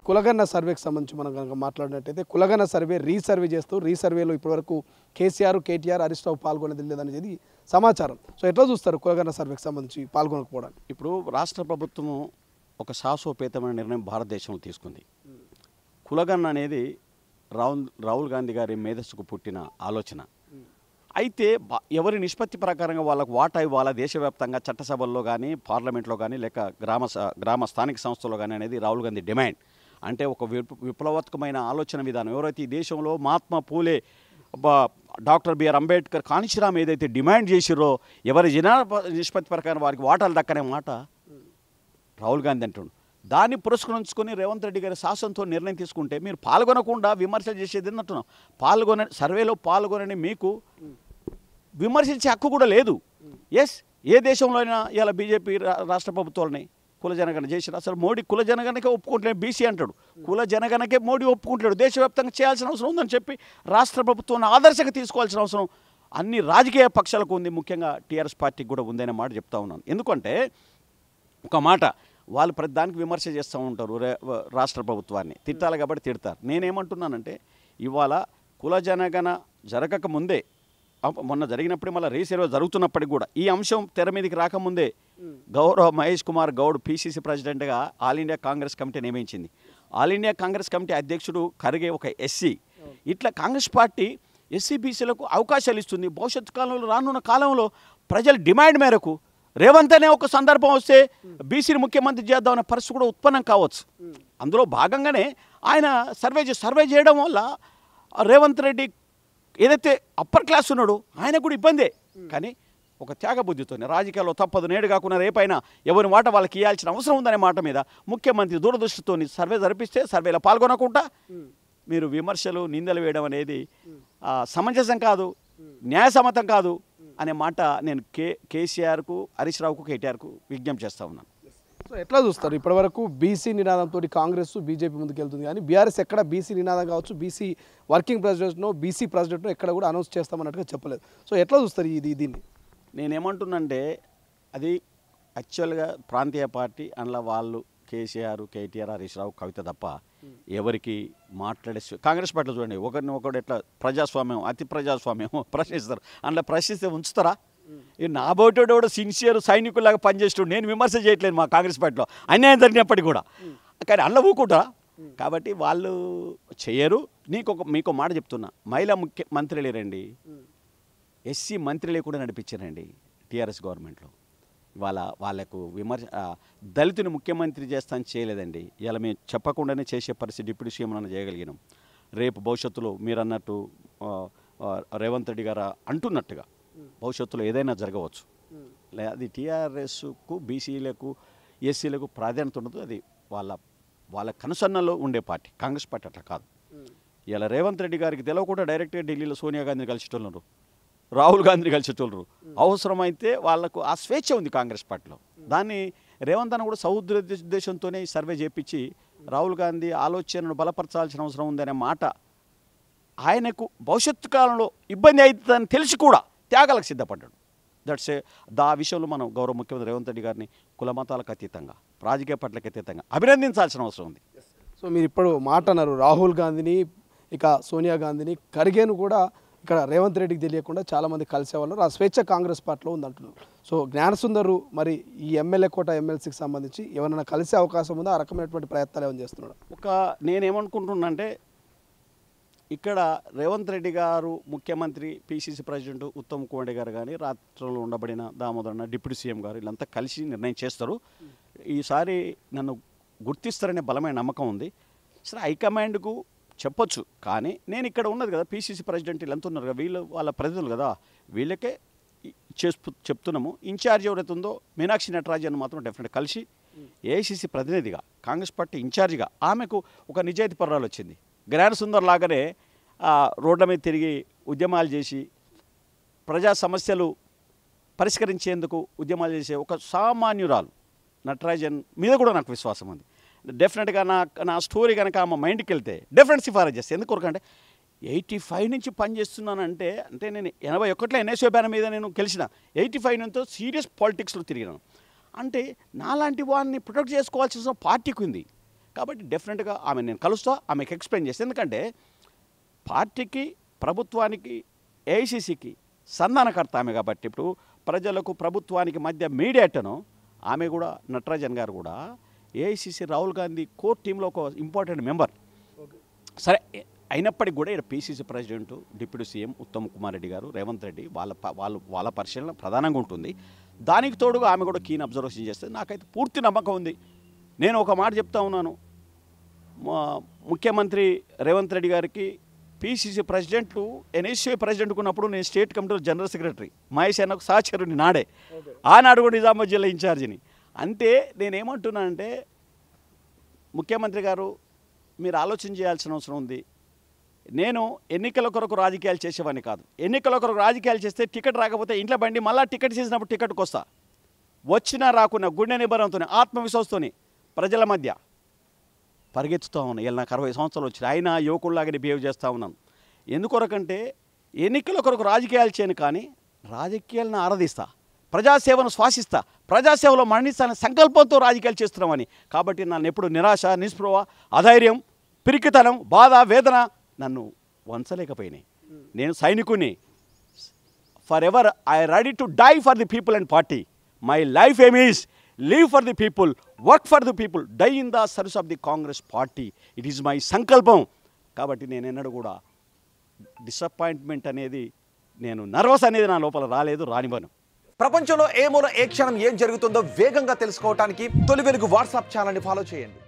కులగన్న సర్వేకి సంబంధించి మనం కనుక మాట్లాడినట్టయితే కులగన్న సర్వే రీసర్వే చేస్తూ రీసర్వేలో ఇప్పటివరకు కేసీఆర్ కేటీఆర్ హరీష్ రావు పాల్గొనేది లేదనేది సమాచారం. సో ఎట్లా చూస్తారు కులగన్న సర్వేకి సంబంధించి పాల్గొనకపోవడానికి? ఇప్పుడు రాష్ట్ర ప్రభుత్వము ఒక సాహసోపేతమైన నిర్ణయం భారతదేశంలో తీసుకుంది. కులగన్న అనేది రాహుల్ గాంధీ గారి మేధస్సుకు పుట్టిన ఆలోచన. అయితే ఎవరి నిష్పత్తి ప్రకారంగా వాళ్ళకు వాటా ఇవ్వాలా దేశవ్యాప్తంగా చట్టసభల్లో కానీ పార్లమెంట్లో కానీ లేక గ్రామ స్థానిక సంస్థల్లో కానీ అనేది రాహుల్ గాంధీ డిమాండ్. అంటే ఒక విప్లవాత్మకమైన ఆలోచన విధానం. ఎవరైతే ఈ దేశంలో మహాత్మా పూలే, డాక్టర్ బిఆర్ అంబేద్కర్, కాంశీరామ్ ఏదైతే డిమాండ్ చేసిరో ఎవరి జనాభా నిష్పత్తి ప్రకారం వారికి వాటాలు దక్కనే మాట రాహుల్ గాంధీ అంటుండు. దాన్ని పురస్కరించుకొని రేవంత్ రెడ్డి గారి శాసనంతో నిర్ణయం తీసుకుంటే మీరు పాల్గొనకుండా విమర్శలు చేసేది అంటున్నాం. సర్వేలో పాల్గొనని మీకు విమర్శించే హక్కు కూడా లేదు. ఎస్, ఏ దేశంలో అయినా ఇలా బీజేపీ రాష్ట్ర ప్రభుత్వాలని కుల జనగణన చేసిన అసలు మోడీ కుల జనగణనకే ఒప్పుకుంటున్నాడు. బీసీ అంటాడు, కుల జనగణనకే మోడీ ఒప్పుకుంటాడు. దేశవ్యాప్తంగా చేయాల్సిన అవసరం ఉందని చెప్పి రాష్ట్ర ప్రభుత్వాన్ని ఆదర్శంగా తీసుకోవాల్సిన అవసరం అన్ని రాజకీయ పక్షాలకు ఉంది, ముఖ్యంగా టీఆర్ఎస్ పార్టీకి కూడా ఉందనే మాట చెప్తా ఉన్నాను. ఎందుకంటే ఒక మాట వాళ్ళు ప్రతి దానికి విమర్శ చేస్తూ ఉంటారు, రాష్ట్ర ప్రభుత్వాన్ని తిట్టాలి కాబట్టి తిడతారు. నేనేమంటున్నానంటే ఇవాళ కుల జనగణన జరగకముందే, మొన్న జరిగినప్పుడు మళ్ళీ రీసర్వే జరుగుతున్నప్పటికి కూడా ఈ అంశం తెర మీదకి రాకముందే గౌరవ మహేష్ కుమార్ గౌడ్ పీసీసీ ప్రెసిడెంట్గా ఆల్ ఇండియా కాంగ్రెస్ కమిటీ నియమించింది. ఆల్ ఇండియా కాంగ్రెస్ కమిటీ అధ్యక్షుడు ఖర్గే ఒక ఎస్సీ. ఇట్లా కాంగ్రెస్ పార్టీ ఎస్సీ బీసీలకు అవకాశాలు ఇస్తుంది. భవిష్యత్తు కాలంలో రానున్న కాలంలో ప్రజల డిమాండ్ మేరకు రేవంత్ అనే ఒక సందర్భం వస్తే బీసీని ముఖ్యమంత్రి చేద్దామనే పరిస్థితి కూడా ఉత్పన్నం కావచ్చు. అందులో భాగంగానే ఆయన సర్వే చేయడం వల్ల రేవంత్ రెడ్డి ఏదైతే అప్పర్ క్లాస్ ఉన్నాడో ఆయన కూడా ఇబ్బందే. కానీ ఒక త్యాగబుద్ధితో రాజకీయాల్లో తప్పదు, నేడు కాకుండా రేపైనా ఎవరి మాట వాళ్ళకి ఇవ్వాల్సిన అవసరం ఉందనే మాట మీద ముఖ్యమంత్రి దూరదృష్టితో సర్వే జరిపిస్తే సర్వేలో పాల్గొనకుండా మీరు విమర్శలు నిందలు వేయడం అనేది సమంజసం కాదు, న్యాయసమ్మతం కాదు అనే మాట నేను కేసీఆర్కు, హరీష్ రావుకు, కేటీఆర్కు విజ్ఞప్తి చేస్తూ ఉన్నాను. సో ఎట్లా చూస్తారు? ఇప్పటివరకు బీసీ నినాదంతో కాంగ్రెస్ బీజేపీ ముందుకెళ్తుంది, కానీ బీఆర్ఎస్ ఎక్కడ బీసీ నినాదం కావచ్చు, బీసీ వర్కింగ్ ప్రెసిడెంట్నో బీసీ ప్రెసిడెంట్నో ఎక్కడ కూడా అనౌన్స్ చేస్తామన్నట్టుగా చెప్పలేదు. సో ఎట్లా చూస్తారు దీన్ని? నేనేమంటున్నానంటే అది యాక్చువల్గా ప్రాంతీయ పార్టీ, అందులో వాళ్ళు కేసీఆర్, కేటీఆర్, హరీష్ రావు, కవిత తప్ప ఎవరికి మాట్లాడే కాంగ్రెస్ పార్టీలో చూడండి ఒకరిని ఒకడు ఎట్లా ప్రజాస్వామ్యం, అతి ప్రజాస్వామ్యం ప్రశ్నిస్తారు. అందులో ప్రశ్నిస్తే ఉంచుతారా? నా బోటోడు కూడా సిన్సియర్ సైనికుల్లాగా పనిచేస్తాడు. నేను విమర్శ చేయట్లేదు మా కాంగ్రెస్ పార్టీలో అన్యాయం జరిగినప్పటికీ కూడా, కానీ అందులో ఊకుంటారా? కాబట్టి వాళ్ళు చేయరు. మీకు మాట చెప్తున్నా, మహిళా మంత్రి లేరండి, ఎస్సీ మంత్రులే కూడా నడిపించారండి టీఆర్ఎస్ గవర్నమెంట్లో. వాళ్ళకు దళితుని ముఖ్యమంత్రి చేస్తాను చేయలేదండి. ఇలా మేము చెప్పకుండానే చేసే పరిస్థితి డిప్యూటీ సీఎం అన్న చేయగలిగినాం. రేపు భవిష్యత్తులో మీరు అన్నట్టు రేవంత్ రెడ్డి గారు అంటున్నట్టుగా భవిష్యత్తులో ఏదైనా జరగవచ్చు. అది టీఆర్ఎస్కు, బీసీలకు, ఎస్సీలకు ప్రాధాన్యత ఉండదు. అది వాళ్ళ కనుసన్నలో ఉండే పార్టీ. కాంగ్రెస్ పార్టీ అట్లా కాదు. ఇలా రేవంత్ రెడ్డి గారికి తెలవకుండా డైరెక్ట్గా ఢిల్లీలో సోనియా గాంధీని కలిసేటోళ్ళు, రాహుల్ గాంధీని కలిసేటోళ్ళు. అవసరమైతే వాళ్లకు ఆ స్వేచ్ఛ ఉంది కాంగ్రెస్ పార్టీలో. దాన్ని రేవంత్ అన్న కూడా సౌద్దేశంతోనే ఈ సర్వే చేపించి రాహుల్ గాంధీ ఆలోచనను బలపరచాల్సిన అవసరం ఉందనే మాట, ఆయనకు భవిష్యత్తు కాలంలో ఇబ్బంది అవుతుందని తెలిసి కూడా త్యాగాలకు సిద్ధపడ్డాడు. ఆ విషయంలో మనం గౌరవ ముఖ్యమంత్రి రేవంత్ రెడ్డి గారిని కుల మతాలకు అతీతంగా, రాజకీయ పార్టీలకు అతీతంగా అభినందించాల్సిన అవసరం ఉంది. సో మీరు ఇప్పుడు మాట అన్నారు, రాహుల్ గాంధీని, ఇక సోనియా గాంధీని, ఖర్గేను కూడా ఇక్కడ రేవంత్ రెడ్డికి తెలియకుండా చాలామంది కలిసేవాళ్ళు. ఆ స్వేచ్ఛ కాంగ్రెస్ పార్టీలో ఉందంటున్నారు. సో జ్ఞానసుందరు మరి ఈ ఎమ్మెల్యే కోట ఎమ్మెల్సీకి సంబంధించి ఏమైనా కలిసే అవకాశం ఉందా? ఆ రకమైనటువంటి ప్రయత్నాలు ఏమైనా చేస్తున్నాడు? నేనేమనుకుంటున్నా అంటే ఇక్కడ రేవంత్ రెడ్డి గారు ముఖ్యమంత్రి, పీసీసీ ప్రెసిడెంట్ ఉత్తమ్ కుమార్ రెడ్డి గారు కానీ, రాష్ట్రంలో ఉండబడిన దామోదరన్న డిప్యూటీ సీఎం గారు వీళ్ళంతా కలిసి నిర్ణయం చేస్తారు. ఈసారి నన్ను గుర్తిస్తారనే బలమైన నమ్మకం ఉంది. సరే హైకమాండ్కు చెప్పొచ్చు, కానీ నేను ఇక్కడ ఉన్నది కదా పీసీసీ ప్రెసిడెంట్ వీళ్ళంతా ఉన్నారు కదా, వాళ్ళ ప్రతినిధులు కదా, వీళ్ళకే చెప్తున్నాము. ఇన్ఛార్జ్ ఎవరైతే ఉందో మీనాక్షి నటరాజన్ మాత్రం డెఫినెట్గా కలిసి ఏఐసీసీ ప్రతినిధిగా, కాంగ్రెస్ పార్టీ ఇన్ఛార్జిగా ఆమెకు ఒక నిజాయితీ పర్రాలు వచ్చింది. జ్ఞానసుందర్ లాగానే రోడ్ల మీద తిరిగి ఉద్యమాలు చేసి ప్రజా సమస్యలు పరిష్కరించేందుకు ఉద్యమాలు చేసే ఒక సామాన్యురాలు నటరాజన్ మీద కూడా నాకు విశ్వాసం ఉంది. డెఫినెట్గా నా స్టోరీ కనుక ఆమె మైండ్కి వెళ్తే డెఫినెట్ సిఫారసు చేస్తే. ఎందుకంటే 85 నుంచి పనిచేస్తున్నానంటే నేను 81లో ఎన్ఎస్ఓ బ్యానర్ మీద నేను గెలిచిన, 85 నుంచో సీరియస్ పాలిటిక్స్లో తిరిగినాను. అంటే నాలాంటి వాడిని ప్రొటెక్ట్ చేసుకోవాల్సిన పార్టీకి ఉంది. కాబట్టి డెఫినెట్గా ఆమె నేను కలుస్తా, ఆమెకు ఎక్స్ప్లెయిన్ చేస్తాను. ఎందుకంటే పార్టీకి, ప్రభుత్వానికి, ఏఐసిసికి సంధానకర్త ఆమె కాబట్టి ఇప్పుడు ప్రజలకు ప్రభుత్వానికి మధ్య మీడియేటర్ను ఆమె కూడా, నటరాజన్ గారు కూడా ఏఐసిసి రాహుల్ గాంధీ కోర్ టీంలో ఒక ఇంపార్టెంట్ మెంబర్. సరే అయినప్పటికీ కూడా ఇక్కడ PCC president, deputy CM Uttam Kumar Reddy గారు, రేవంత్ రెడ్డి వాళ్ళ పరిశీలన ప్రధానంగా ఉంటుంది. దానికి తోడుగా ఆమె కూడా కీన్ అబ్జర్వేషన్ చేస్తే నాకైతే పూర్తి నమ్మకం ఉంది. నేను ఒక మాట చెప్తా ఉన్నాను, ముఖ్యమంత్రి రేవంత్ రెడ్డి గారికి పిసిసి ప్రెసిడెంట్, ఎన్ఎస్ఏ ప్రెసిడెంట్ ఉన్నప్పుడు నేను state committee general secretary, Mahesh అన్నకు సహచరుని నాడే, ఆనాడు కూడా నిజామాబాద్ జిల్లా ఇన్ఛార్జిని. అంటే నేనేమంటున్నానంటే ముఖ్యమంత్రి గారు మీరు ఆలోచన చేయాల్సిన అవసరం ఉంది. నేను ఎన్నికల కొరకు రాజకీయాలు చేసేవాడిని కాదు. ఎన్నికల కొరకు రాజకీయాలు చేస్తే టికెట్ రాకపోతే ఇంట్లో బండి మళ్ళీ టికెట్ చేసినప్పుడు టికెట్కి వస్తా. వచ్చినా రాకున్నా గుండె నిబరంతో, ఆత్మవిశ్వాసంతో ప్రజల మధ్య పరిగెత్తుతూ ఉన్నాను. ఇలా నాకు 60 సంవత్సరాలు వచ్చినాయి, అయినా యువకుల్లాగానే బిహేవ్ చేస్తూ ఉన్నాను. ఎందుకొరకంటే ఎన్నికల కొరకు రాజకీయాలు చేయను, కానీ రాజకీయాలను ఆరాధిస్తా, ప్రజాసేవను శ్వాసిస్తా, ప్రజాసేవలో మరణిస్తానని సంకల్పంతో రాజకీయాలు చేస్తున్నామని. కాబట్టి నన్ను ఎప్పుడు నిరాశ, నిస్పృహ, అధైర్యం, పిరికితనం, బాధ, వేదన నన్ను వంచలేకపోయినాయి. నేను సైనికుని. For ever I ready to die for the people and party. My life aim is live for the people, work for the people, die in the service of the Congress party. It is my సంకల్పం. కాబట్టి నేను ఎన్నడూ కూడా disappointment అనేది, నేను nervous అనేది నా లోపల రాలేదు, రానివ్వను. ప్రపంచంలో ఏ మూల ఏ క్షణం ఏం జరుగుతుందో వేగంగా తెలుసుకోవడానికి తొలి వెలుగు వాట్సాప్ ఛానల్ని ఫాలో చేయండి.